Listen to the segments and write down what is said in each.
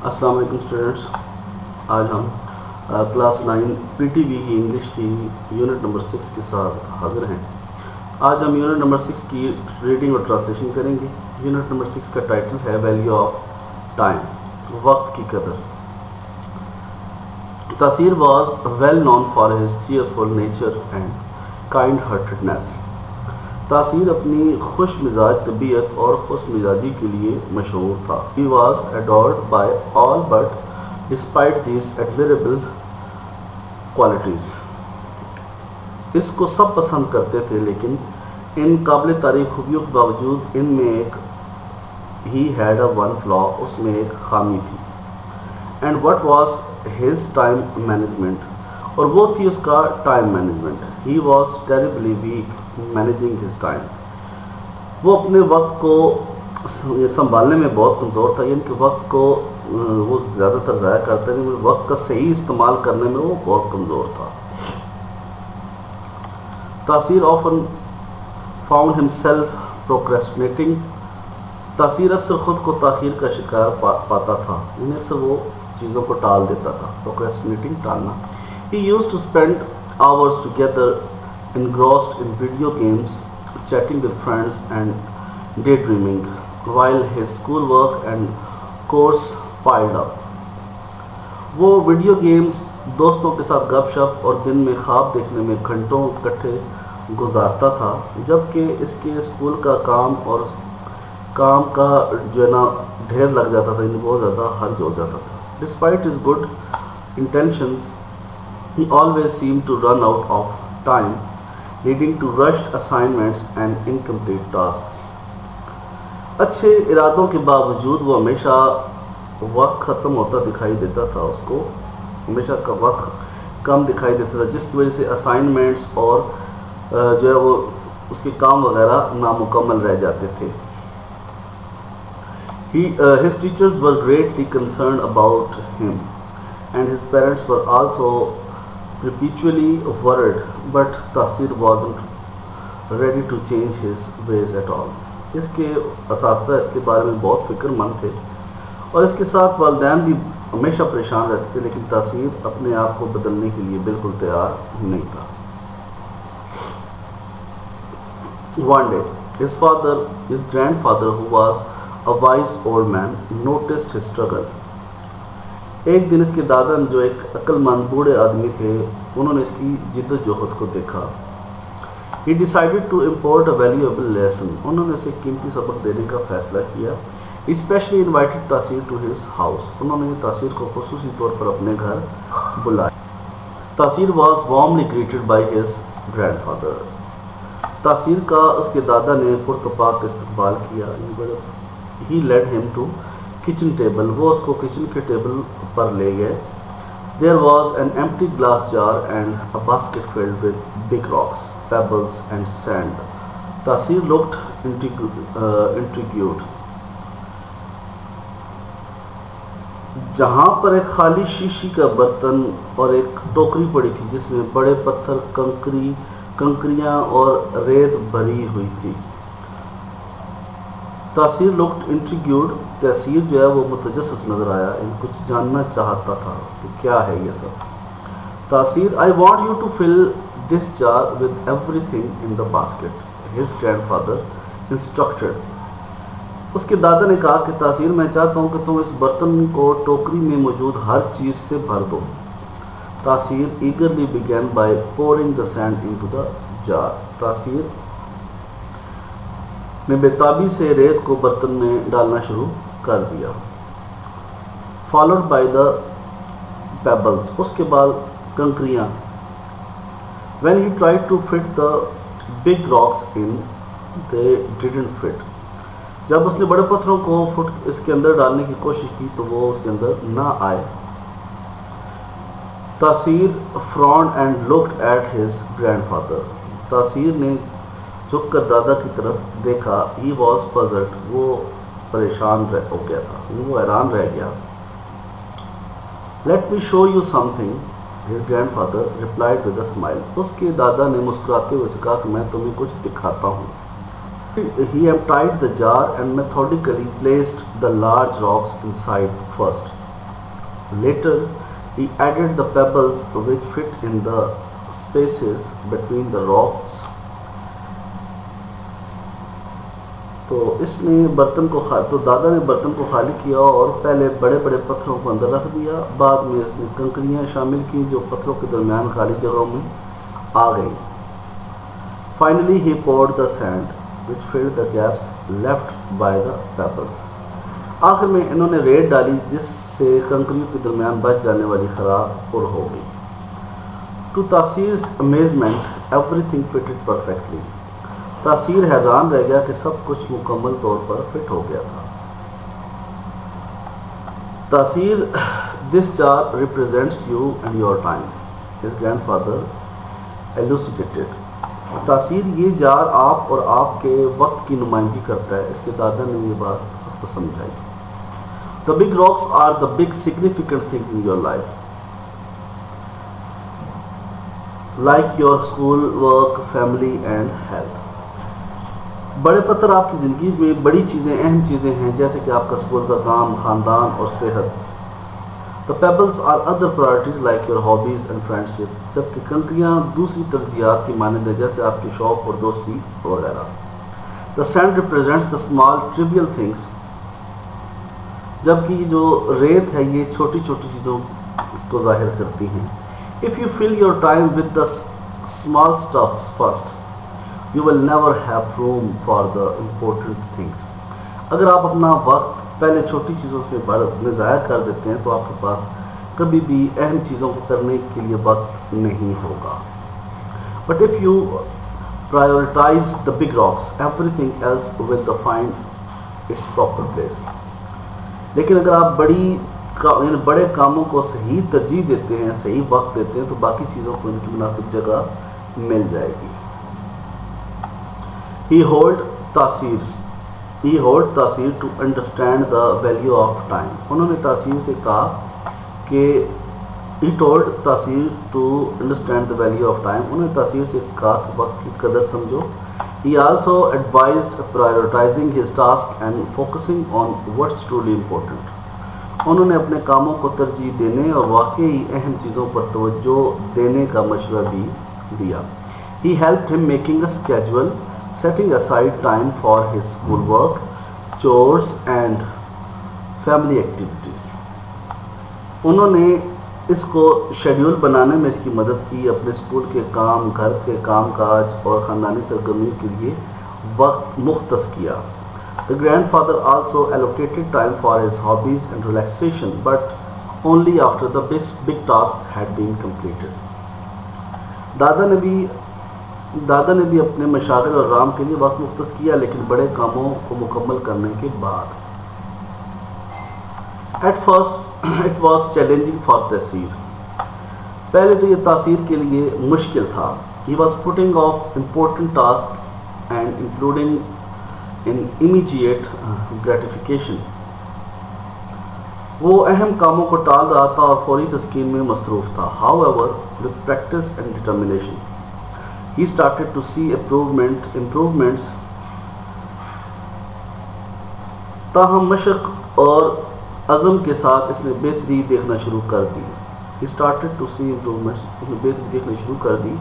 السلام علیکم اسٹوڈنٹس. آج ہم کلاس 9 پی ٹی وی کی انگلش کی یونٹ نمبر 6 کے ساتھ حاضر ہیں. آج ہم یونٹ نمبر 6 کی ریڈنگ اور ٹرانسلیشن کریں گے. یونٹ نمبر 6 کا ٹائٹل ہے ویلیو آف ٹائم، وقت کی قدر. Taseer was well known for his cheerful nature and kind heartedness. Taseer اپنی خوش مزاج طبیعت اور خوش مزاجی کے لیے مشہور تھا. He was adored by all but despite these admirable qualities. اس کو سب پسند کرتے تھے لیکن ان قابل تعریف خوبیوں کے باوجود ان میں ایک he had a one flaw، اس میں ایک خامی تھی. And what was his time management، اور وہ تھی اس کا time management. He was terribly weak managing his time. وہ اپنے وقت کو سنبھالنے میں بہت کمزور تھا، یعنی کہ وقت کو وہ زیادہ تر ضائع کرتا ہے، وقت کا صحیح استعمال کرنے میں وہ بہت کمزور تھا. تاثیر often found himself procrastinating. تاثیر اکثر خود کو تاخیر کا شکار پاتا تھا، یعنی اکثر وہ چیزوں کو ٹال دیتا تھا. procrastinating، ٹالنا. He used to spend hours together engrossed in video games, chatting with friends and daydreaming, while his schoolwork and course piled up. وہ ویڈیو گیمز، دوستوں کے ساتھ گپ شپ اور دن میں خواب دیکھنے میں گھنٹوں اکٹھے گزارتا تھا، جبکہ اس کے اسکول کا کام اور کام کا جو ہے نا ڈھیر لگ جاتا تھا، یعنی بہت زیادہ حرج ہو جاتا تھا. Despite his good intentions, he always seemed to run out of time, leading to rushed assignments and incomplete tasks. اچھے ارادوں کے باوجود وہ ہمیشہ وقت ختم ہوتا دکھائی دیتا تھا، اس کو ہمیشہ کا وقت کم دکھائی دیتا تھا، جس کی وجہ سے اسائنمنٹس اور جو ہے وہ اس کے کام وغیرہ نامکمل رہ جاتے تھے. His teachers were greatly concerned about him and his parents were also perpetually worried, but Taseer wasn't ready to change his ways at all. اس کے اساتذہ اس کے بارے میں بہت فکر مند تھے اور اس کے ساتھ والدین بھی ہمیشہ پریشان رہتے تھے، لیکن تاثیر اپنے آپ کو بدلنے کے لیے بالکل تیار نہیں تھا. One day, his grandfather, who was a wise old man, noticed his struggle. ایک دن اس کے دادا جو ایک عقل مند بوڑھے آدمی تھے، انہوں نے اس کی جد و جہد کو دیکھا. He decided to impart a valuable lesson. انہوں نے اسے قیمتی سبق دینے کا فیصلہ کیا. He especially invited تاثیر to his house. انہوں نے تاثیر کو خصوصی طور پر اپنے گھر بلایا. تاثیر was warmly greeted by his grandfather. تاثیر کا اس کے دادا نے پرتپاک استقبال کیا. He led him to kitchen table. وہ اس کو کچن کے ٹیبل پر لے گئے. There was an empty glass jar and a basket filled with big rocks, pebbles and sand. تاثیر looked intrigued. جہاں پر ایک خالی شیشی کا برتن اور ایک ٹوکری پڑی تھی جس میں بڑے پتھر، کنکریاں اور ریت بھری ہوئی تھی. تاثیر looked intrigued. تاثیر جو ہے وہ متجسس نظر آیا، کچھ جاننا چاہتا تھا کہ کیا ہے یہ سب. تاثیر I want you to fill this jar with everything in the basket, his grandfather instructed. اس کے دادا نے کہا کہ تاثیر میں چاہتا ہوں کہ تم اس برتن کو ٹوکری میں موجود ہر چیز سے بھر دو. تاثیر eagerly began by pouring the sand into the jar. تاثیر نے بےتابی سے ریت کو برتن میں ڈالنا شروع کر دیا. followed by the pebbles. اس کے بعد کنکریاں. when he tried to fit the big rocks in, they didn't fit. جب اس نے بڑے پتھروں کو اس کے اندر ڈالنے کی کوشش کی تو وہ اس کے اندر نہ آئے. تاثیر frowned and looked at his grandfather. تاثیر نے جھک کر دادا کی طرف دیکھا. He was puzzled. وہ پریشان ہو گیا تھا، وہ حیران رہ گیا. Let me show you something, his grandfather replied with a smile. اس کے دادا نے مسکراتے ہوئے کہا کہ میں تمہیں کچھ دکھاتا ہوں. He emptied the jar and methodically placed the large rocks inside first. Later, he added the pebbles which fit in the spaces between the rocks. تو اس نے تو دادا نے برتن کو خالی کیا اور پہلے بڑے بڑے پتھروں کو اندر رکھ دیا، بعد میں اس نے کنکریاں شامل کی جو پتھروں کے درمیان خالی جگہوں میں آ گئیں. Finally he poured the sand which filled the gaps left by the pebbles. آخر میں انہوں نے ریت ڈالی جس سے کنکریوں کے درمیان بچ جانے والی خلا پر ہو گئی. To Tasir's amazement everything fitted perfectly. تاثیر حیران رہ گیا کہ سب کچھ مکمل طور پر فٹ ہو گیا تھا. تاثیر this jar represents you and your time, his grandfather elucidated. تاثیر یہ جار آپ اور آپ کے وقت کی نمائندگی کرتا ہے، اس کے دادا نے یہ بات اس کو سمجھائی. The big rocks are the big significant things in your life, like your school, work, family and health. بڑے پتھر آپ کی زندگی میں بڑی چیزیں، اہم چیزیں ہیں، جیسے کہ آپ کا اسکول کا کام، خاندان اور صحت. The pebbles are other priorities like your hobbies and friendships. جبکہ کنکریاں دوسری ترجیحات کی مانند ہیں، جیسے آپ کے شوق اور دوستی وغیرہ. The sand represents the small trivial things. جبکہ جو ریت ہے یہ چھوٹی چھوٹی چیزوں کو ظاہر کرتی ہیں. If you fill your time with the small stuff first, you will never have room for the important things. اگر آپ اپنا وقت پہلے چھوٹی چیزوں میں ضائع کر دیتے ہیں تو آپ کے پاس کبھی بھی اہم چیزوں کو کرنے کے لیے وقت نہیں ہوگا. But if you prioritize the big rocks, everything else will find its proper place. لیکن اگر آپ بڑے کاموں کو صحیح ترجیح دیتے ہیں، صحیح وقت دیتے ہیں، تو باقی چیزوں کو ان کی مناسب جگہ مل جائے گی. He told Tasir to understand the value of time. انہوں نے تاثیر سے کہا کہ He told Tasir to understand the value of time. انہوں نے تاثیر سے کہا کہ وقت کی قدر سمجھو. He also advised prioritizing his task and focusing on what's truly important. انہوں نے اپنے کاموں کو ترجیح دینے اور واقعی اہم چیزوں پر توجہ دینے کا مشورہ بھی دیا. He helped him making a schedule, setting aside time for his schoolwork, chores and family activities. انہوں نے اس کو شیڈیول بنانے میں اس کی مدد کی، اپنے اسکول کے کام، گھر کے کام کاج اور خاندانی سرگرمیوں کے لیے وقت مختص کیا. The grandfather also allocated time for his hobbies and relaxation, but only after the big tasks had been completed. دادا نے بھی اپنے مشاغل اور آرام کے لیے وقت مختص کیا، لیکن بڑے کاموں کو مکمل کرنے کے بعد. At first it was challenging for Tasir. پہلے تو یہ تاثیر کے لیے مشکل تھا. He was putting off important tasks and including in immediate gratification. وہ اہم کاموں کو ٹال رہا تھا اور فوری تسکین میں مصروف تھا. However, with practice and determination, he started to see improvements. تاہم مشق اور عزم کے ساتھ اس نے بہتری دیکھنا شروع کر دی. He started to see improvements. اس نے بہتری دیکھنا شروع کر دی.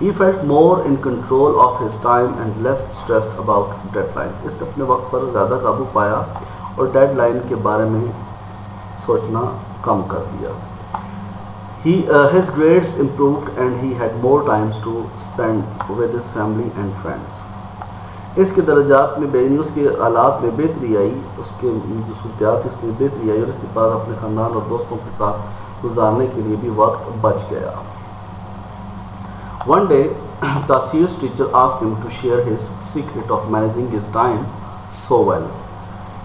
He felt more in control of his time and less stressed about deadlines. اس نے اپنے وقت پر زیادہ قابو پایا اور ڈیڈ لائن کے بارے میں سوچنا کم کر دیا. His grades improved and he had more times to spend with his family and friends. اس کے درجات میں اس کے حالات میں بہتری آئی، اس کے جو صورتیات اس میں بہتری آئی اور اس کے پاس اپنے خاندان اور دوستوں کے ساتھ گزارنے کے لیے بھی وقت بچ گیا. One day, Tasir's teacher asked him to share his secret of managing his time so well.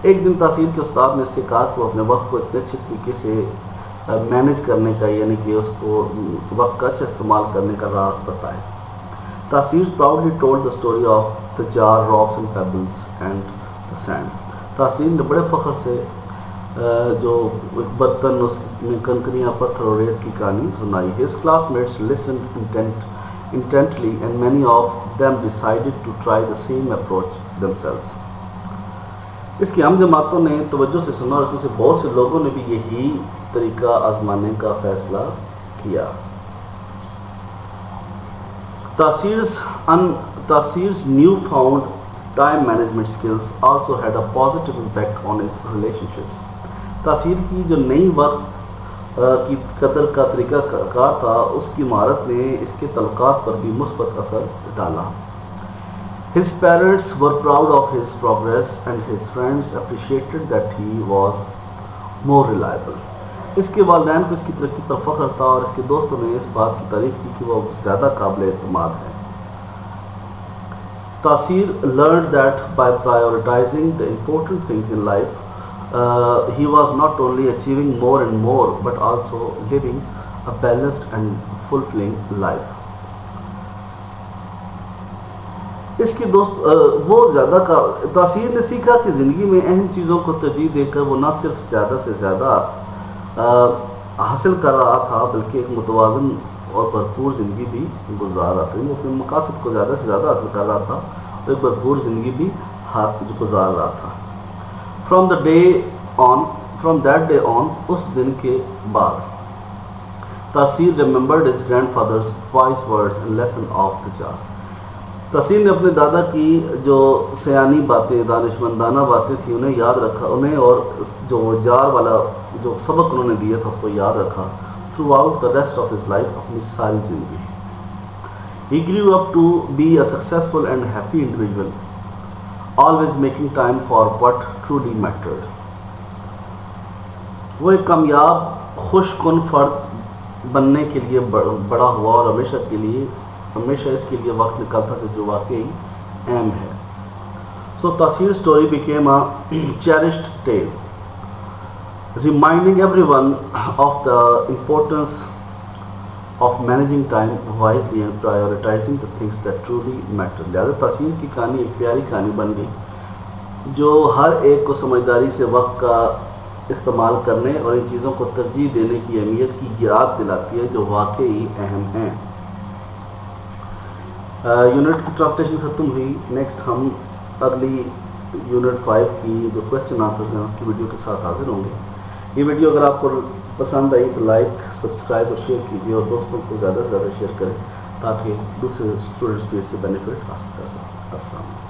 ایک دن تاثیر کے استاد نے اس سے کہا کہ وہ اپنے وقت کو اتنے اچھے طریقے سے مینیج کرنے کا، یعنی کہ اس کو وقت کا اچھا استعمال کرنے کا راز بتائے. تاثیر proudly told the story of the jar, rocks and pebbles and the sand. تاثیر نے بڑے فخر سے جو برتن، اس میں کنکریاں، پتھر اور ریت کی کہانی سنائی. His classmates listened intently and many of them decided to try the same approach themselves. اس کی عام جماعتوں نے توجہ سے سنا اور اس میں سے بہت سے لوگوں نے بھی یہی طریقہ آزمانے کا فیصلہ کیا۔ تاثیر's newfound time management skills also had a positive impact on his relationships۔ تاثیر کی جو نئی وقت کی قدر کا طریقہ کار تھا، اس کی مہارت نے اس کے تعلقات پر بھی مثبت اثر ڈالا۔ His parents were proud of his progress and his friends appreciated that he was more reliable۔ اس کے والدین کو اس کی ترقی پر فخر تھا اور اس کے دوستوں نے اس بات کی تعریف کی کہ وہ زیادہ قابل اعتماد ہے۔ تاثیر learned that by prioritizing the important things in life, he was not only achieving more and more but also living a balanced and fulfilling life۔ اس کے وہ زیادہ تاثیر نے سیکھا کہ زندگی میں اہم چیزوں کو ترجیح دے کر وہ نہ صرف زیادہ سے زیادہ حاصل کر رہا تھا بلکہ ایک متوازن اور بھرپور زندگی بھی گزار رہا تھا۔ وہ اپنے مقاصد کو زیادہ سے زیادہ حاصل کر رہا تھا اور ایک بھرپور زندگی بھی گزار رہا تھا۔ From that day on، اس دن کے بعد تاثیر remembered his grandfather's wise words and lesson of the jar۔ تاثیر نے اپنے دادا کی جو سیانی باتیں، دانشمندانہ باتیں تھیں انہیں یاد رکھا، انہیں اور جو جار والا جو سبق انہوں نے دیا تھا اس کو یاد رکھا through out the rest of his life, اپنی ساری زندگی۔ He grew up to be a successful and happy individual, always making time for what truly mattered۔ وہ ایک کامیاب خوش کن فرد بننے کے لیے بڑا ہوا اور ہمیشہ اس کے لیے وقت نکالتا تھا جو واقعی اہم ہے۔ So Taseer's story became a cherished tale, reminding everyone of the importance of managing time wisely and prioritizing the things that truly matter۔ لہذا تاثیر کی کہانی ایک پیاری کہانی بن گئی جو ہر ایک کو سمجھداری سے وقت کا استعمال کرنے اور ان چیزوں کو ترجیح دینے کی اہمیت کی یاد دلاتی ہے جو واقعی اہم ہیں۔ یونٹ کی ٹرانسلیشن ختم ہوئی۔ نیکسٹ ہم اگلی یونٹ 5 کی جو کویسچن آنسرز ہیں اس کی ویڈیو کے ساتھ حاضر ہوں گے۔ یہ ویڈیو اگر آپ کو پسند آئی تو لائک، سبسکرائب اور شیئر کیجیے اور دوستوں کو زیادہ سے زیادہ شیئر کریں تاکہ دوسرے اسٹوڈنٹس بھی اس سے بینیفٹ حاصل کر سکیں۔ السلام علیکم۔